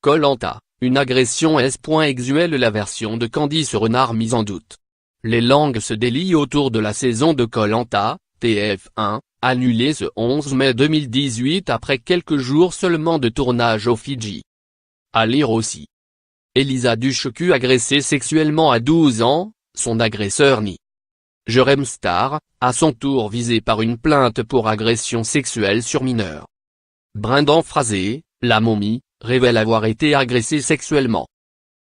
Koh-Lanta, une agression exuelle. La version de Candice Renard mise en doute. Les langues se délient autour de la saison de Koh-Lanta, TF1, annulée ce 11 mai 2018 après quelques jours seulement de tournage aux Fidji. À lire aussi. Elisa Dushku agressée sexuellement à 12 ans, son agresseur nie. Jérém Star, à son tour visé par une plainte pour agression sexuelle sur mineur. Brendan Fraser, la momie, révèle avoir été agressée sexuellement.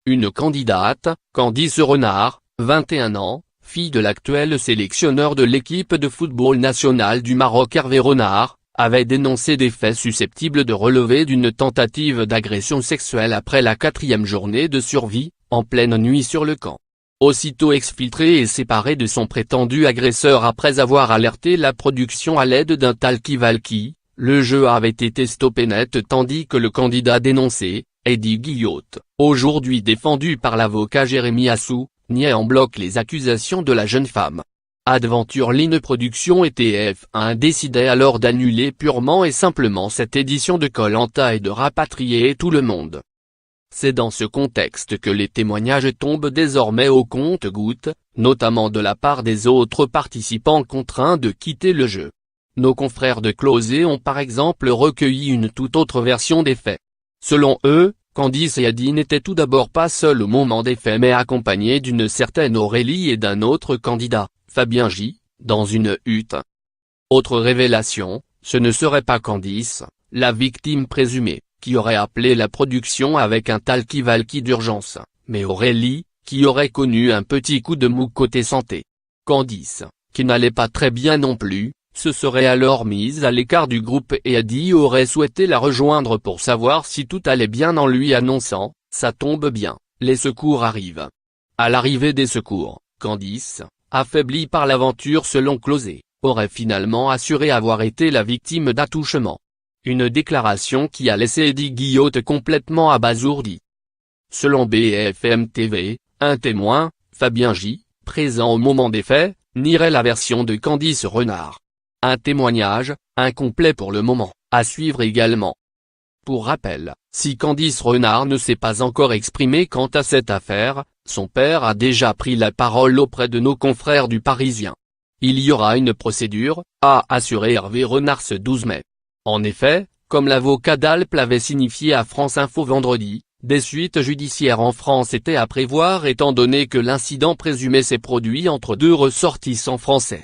Une candidate, Candice Renard, 21 ans, fille de l'actuel sélectionneur de l'équipe de football nationale du Maroc Hervé Renard, avait dénoncé des faits susceptibles de relever d'une tentative d'agression sexuelle après la 4e journée de survie, en pleine nuit sur le camp. Aussitôt exfiltrée et séparée de son prétendu agresseur après avoir alerté la production à l'aide d'un talkie-walkie, le jeu avait été stoppé net tandis que le candidat dénoncé, Eddie Guillotte, aujourd'hui défendu par l'avocat Jérémy Assou, niait en bloc les accusations de la jeune femme. Adventure Line Productions et TF1 décidaient alors d'annuler purement et simplement cette édition de Koh-Lanta et de rapatrier tout le monde. C'est dans ce contexte que les témoignages tombent désormais au compte-gouttes, notamment de la part des autres participants contraints de quitter le jeu. Nos confrères de Closet ont par exemple recueilli une toute autre version des faits. Selon eux, Candice Yadi n'était tout d'abord pas seule au moment des faits mais accompagnée d'une certaine Aurélie et d'un autre candidat, Fabien J., dans une hutte. Autre révélation, ce ne serait pas Candice, la victime présumée, qui aurait appelé la production avec un talkie-walkie d'urgence, mais Aurélie, qui aurait connu un petit coup de mou côté santé. Candice, qui n'allait pas très bien non plus, se serait alors mise à l'écart du groupe et Yadi aurait souhaité la rejoindre pour savoir si tout allait bien en lui annonçant « ça tombe bien, les secours arrivent ». À l'arrivée des secours, Candice, affaiblie par l'aventure selon Closet, aurait finalement assuré avoir été la victime d'attouchement. Une déclaration qui a laissé Eddie Guillotte complètement abasourdi. Selon BFM TV, un témoin, Fabien J., présent au moment des faits, nierait la version de Candice Renard. Un témoignage, incomplet pour le moment, à suivre également. Pour rappel, si Candice Renard ne s'est pas encore exprimée quant à cette affaire, son père a déjà pris la parole auprès de nos confrères du Parisien. Il y aura une procédure, a assuré Hervé Renard ce 12 mai. En effet, comme l'avocat d'Alp l'avait signifié à France Info vendredi, des suites judiciaires en France étaient à prévoir étant donné que l'incident présumé s'est produit entre deux ressortissants français.